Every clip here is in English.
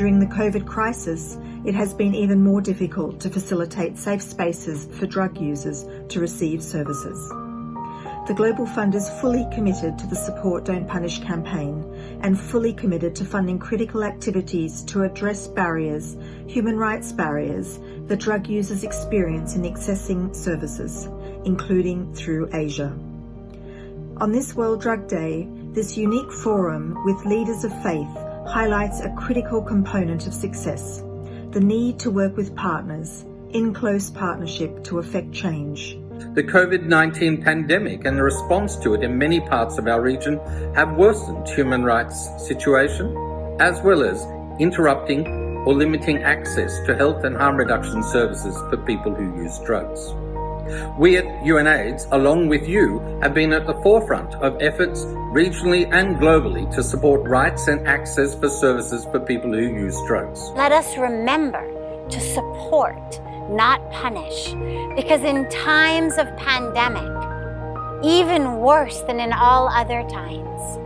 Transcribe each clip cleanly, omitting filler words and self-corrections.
during the COVID crisis, it has been even more difficult to facilitate safe spaces for drug users to receive services. The Global Fund is fully committed to the Support Don't Punish campaign and fully committed to funding critical activities to address barriers, human rights barriers, that drug users experience in accessing services, including through Asia. On this World Drug Day, this unique forum with leaders of faith highlights a critical component of success, the need to work with partners in close partnership to effect change. The COVID-19 pandemic and the response to it in many parts of our region have worsened human rights situation, as well as interrupting or limiting access to health and harm reduction services for people who use drugs. We at UNAIDS, along with you, have been at the forefront of efforts regionally and globally to support rights and access for services for people who use drugs. Let us remember to support, not punish, because in times of pandemic, even worse than in all other times,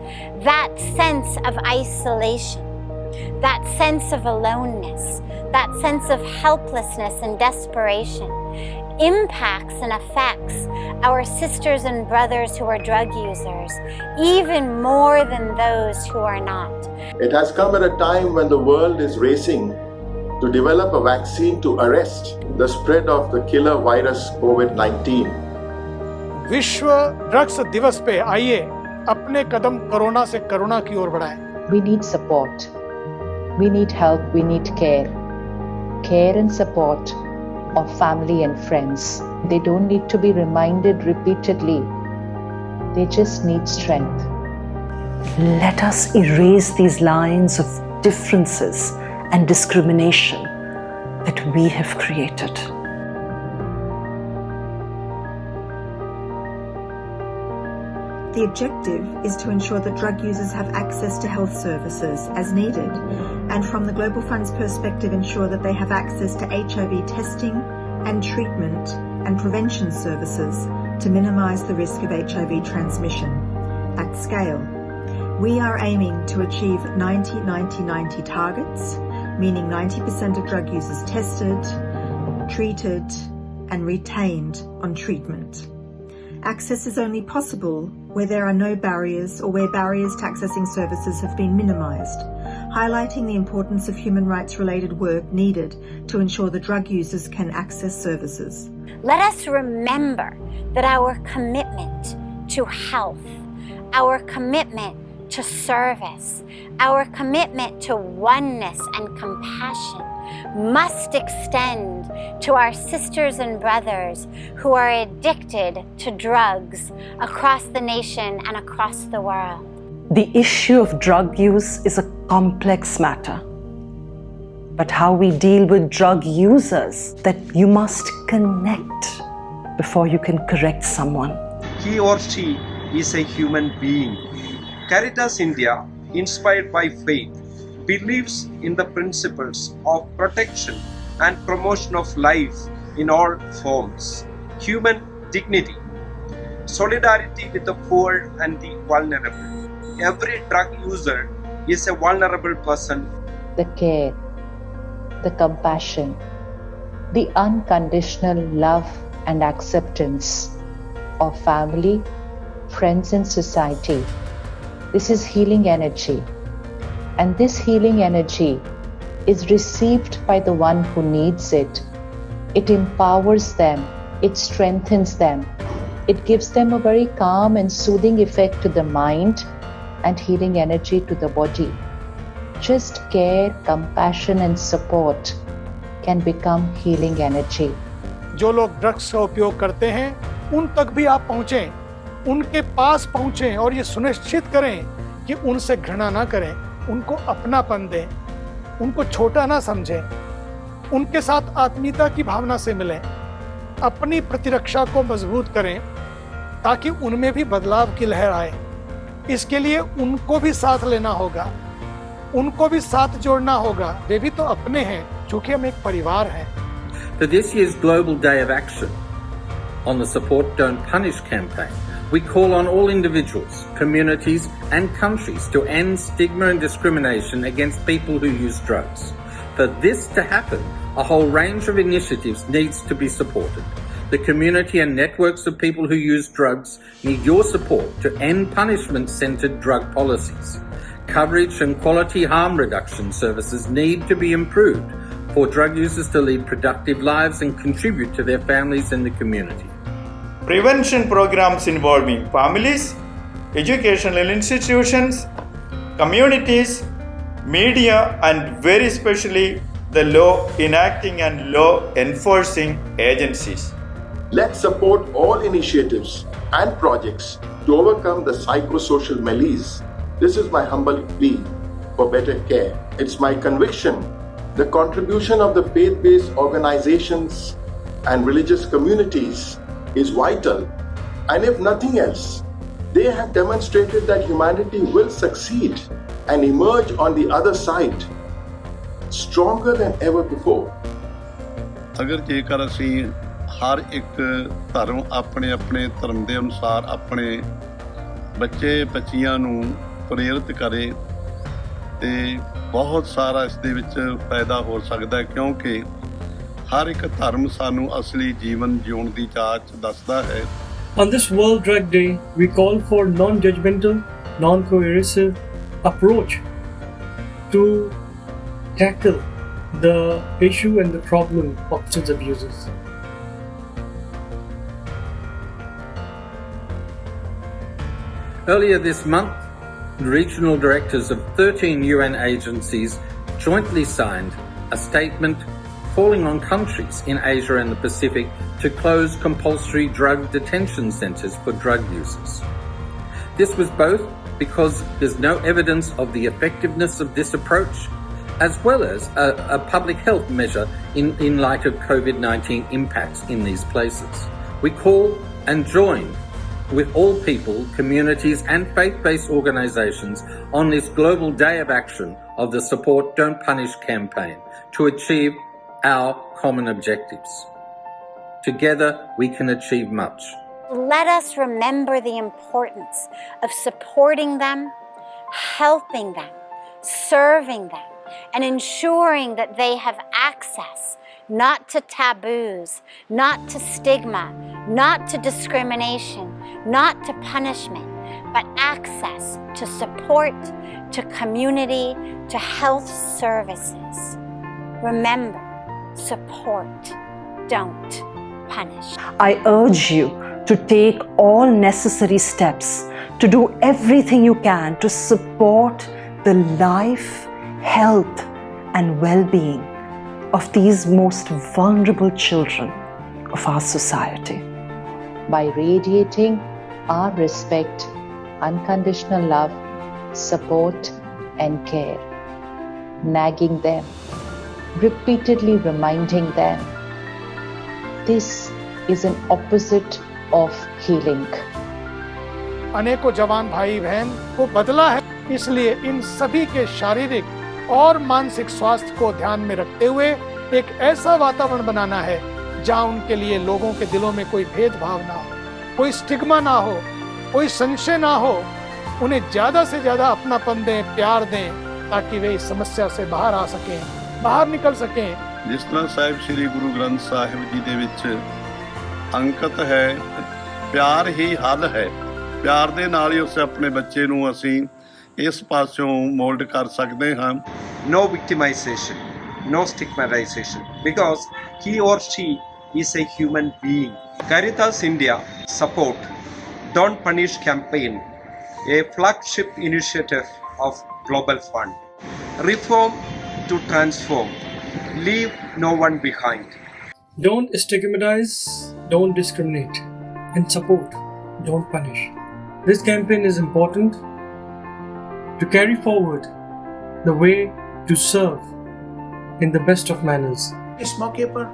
that sense of isolation, that sense of aloneness, that sense of helplessness and desperation impacts and affects our sisters and brothers who are drug users even more than those who are not. It has come at a time when the world is racing to develop a vaccine to arrest the spread of the killer virus COVID-19. विश्व drugs दिवस पे आइए अपने कदम corona से करुणा की ओर बढ़ाएं. We need support. We need help. We need care. Care and support of family and friends. They don't need to be reminded repeatedly. They just need strength. Let us erase these lines of differences and discrimination that we have created. The objective is to ensure that drug users have access to health services as needed, and from the Global Fund's perspective, ensure that they have access to HIV testing and treatment and prevention services to minimise the risk of HIV transmission at scale. We are aiming to achieve 90-90-90 targets, meaning 90% of drug users tested, treated, and retained on treatment. Access is only possible where there are no barriers or where barriers to accessing services have been minimised, highlighting the importance of human rights related work needed to ensure that drug users can access services. Let us remember that our commitment to health, our commitment to service, our commitment to oneness and compassion must extend to our sisters and brothers who are addicted to drugs across the nation and across the world. The issue of drug use is a complex matter. But how we deal with drug users, that you must connect before you can correct someone. He or she is a human being. Caritas India, inspired by faith, believes in the principles of protection and promotion of life in all forms, human dignity, solidarity with the poor and the vulnerable. Every drug user is a vulnerable person. The care, the compassion, the unconditional love and acceptance of family, friends and society. This is healing energy. And this healing energy is received by the one who needs it. It empowers them, it strengthens them, it gives them a very calm and soothing effect to the mind and healing energy to the body. Just care, compassion and support can become healing energy. जो लोग drugs का उपयोग करते हैं, उन तक भी आप पहुंचें, उनके पास पहुंचें और ये सुनिश्चित करें कि उनसे घृणा ना करें, उनको अपनापन दें, उनको छोटा ना समझें, उनके साथ आत्मीयता की भावना से मिलें, अपनी प्रतिरक्षा को मजबूत करें ताकि उनमें भी बदलाव की लहर आए. इसके लिए उनको भी साथ लेना होगा, उनको भी साथ जोड़ना होगा. वे भी तो अपने हैं, क्योंकि हम एक परिवार हैं. For this year's Global Day of Action on the Support Don't Punish campaign, We call on all individuals, communities and countries to end stigma and discrimination against people who use drugs. For this to happen, a whole range of initiatives needs to be supported. The community and networks of people who use drugs need your support to end punishment-centred drug policies. Coverage and quality harm reduction services need to be improved for drug users to lead productive lives and contribute to their families and the community. Prevention programs involving families, educational institutions, communities, media, and very especially the law enacting and law enforcing agencies. Let's support all initiatives and projects to overcome the psychosocial malaise. This is my humble plea for better care. It's my conviction the contribution of the faith-based organizations and religious communities is vital, and if nothing else, they have demonstrated that humanity will succeed and emerge on the other side stronger than ever before. अगर जेकर ਅਸੀਂ हर एक धर्म अपने अपने धर्म ਦੇ ਅਨੁਸਾਰ ਆਪਣੇ ਬੱਚੇ ਬੱਚੀਆਂ ਨੂੰ ਪ੍ਰੇਰਿਤ ਕਰੇ ਤੇ ਬਹੁਤ ਸਾਰਾ ਇਸ ਦੇ ਵਿੱਚ ਫਾਇਦਾ ਹੋ ਸਕਦਾ ਹੈ ਕਿਉਂਕਿ ਹਰ ਇੱਕ ਧਰਮ ਸਾਨੂੰ ਅਸਲੀ ਜੀਵਨ ਜਿਉਣ ਦੀ ਜਾਚ ਦੱਸਦਾ ਹੈ. On this World Drug Day, we call for non-judgmental, non-coercive approach to tackle the issue and the problem of substance abusers. Earlier this month, the regional directors of 13 UN agencies jointly signed a statement calling on countries in Asia and the Pacific to close compulsory drug detention centres for drug users. This was both because there's no evidence of the effectiveness of this approach, as well as a public health measure in light of COVID-19 impacts in these places. We call and join with all people, communities and faith-based organisations on this global day of action of the Support Don't Punish campaign to achieve our common objectives. Together we can achieve much. Let us remember the importance of supporting them, helping them, serving them, and ensuring that they have access not to taboos, not to stigma, not to discrimination, not to punishment, but access to support, to community, to health services. Remember, support, don't punish. I urge you to take all necessary steps to do everything you can to support the life, health, and well-being of these most vulnerable children of our society. By radiating our respect, unconditional love, support, and care, nagging them, repeatedly reminding them, this is an opposite of healing. अनेकों जवान भाई बहन को बदला है, इसलिए इन सभी के शारीरिक और मानसिक स्वास्थ्य को ध्यान में रखते हुए एक ऐसा वातावरण बनाना है जहां उनके लिए लोगों के दिलों में कोई भेदभाव ना हो, कोई स्टिग्मा ना हो, कोई संशय ना हो. उन्हें ज्यादा से ज्यादा अपनापन दें, प्यार दें, ताकि वे इस समस्या से बाहर आ सकें, बाहर निकल सकें. ਜਿਸ ਤਰ੍ਹਾਂ ਸਾਹਿਬ ਸ੍ਰੀ ਗੁਰੂ ਗ੍ਰੰਥ ਸਾਹਿਬ ਜੀ ਦੇ ਵਿੱਚ ਅੰਕਿਤ ਹੈ, ਪਿਆਰ ਹੀ ਹੱਲ ਹੈ. ਪਿਆਰ ਦੇ ਨਾਲ ਹੀ ਉਸ ਆਪਣੇ ਬੱਚੇ ਨੂੰ ਅਸੀਂ ਇਸ ਪਾਸਿਓਂ ਮੋਲਡ ਕਰ ਸਕਦੇ ਹਾਂ. No victimization, no stigmatization, because he or she is a human being. Caritas India support Don't Punish campaign, a flagship initiative of Global Fund. Reform to transform. Leave no one behind. Don't stigmatize, don't discriminate, and support, don't punish. This campaign is important to carry forward the way to serve in the best of manners. इस मौके पर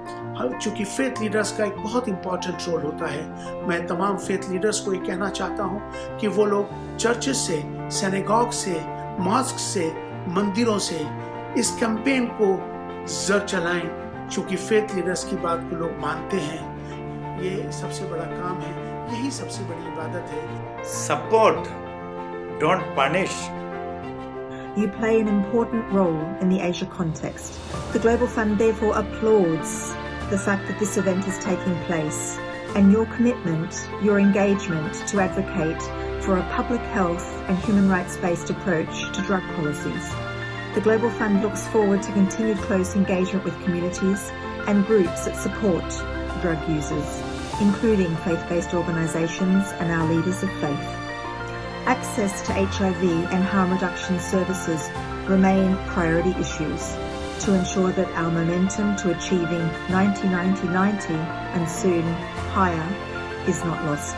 चूंकि faith leaders का एक बहुत important role होता है, मैं तमाम फेथ लीडर्स को ये कहना चाहता हूँ कि वो लोग चर्चेस से, सिनेगॉग से, मॉस्क से, मंदिरों से इस कैंपेन को जर चलाएं. चूंकि फेथ लीडर्स की बात को लोग मानते हैं, ये सबसे बड़ा काम है. यही सबसे बड़ी इबादत है। Support, don't punish. You play an important role in the Asia context. The Global Fund therefore applauds the fact that this event is taking place and your commitment, your engagement to advocate for a public health and human rights-based approach to drug policies. The Global Fund looks forward to continued close engagement with communities and groups that support drug users, including faith-based organisations and our leaders of faith. Access to HIV and harm reduction services remain priority issues to ensure that our momentum to achieving 90-90-90 and soon higher is not lost.